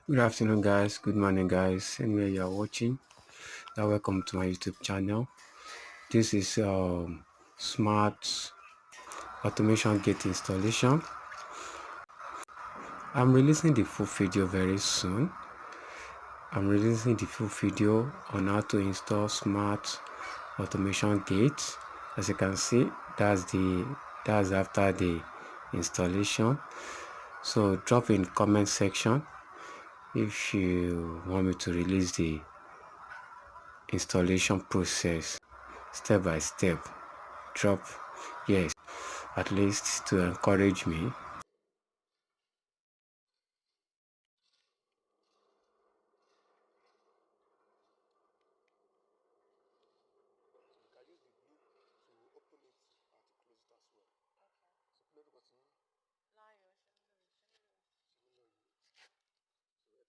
Good afternoon, guys. Good morning, guys. Anywhere you are watching, welcome to my YouTube channel. This is smart automation gate installation. I'm releasing the full video very soon. I'm releasing the full video on how to install smart automation gate. As you can see, that's after the installation. So drop in comment section if you want me to release the installation process step by step. Drop yes, at least to encourage me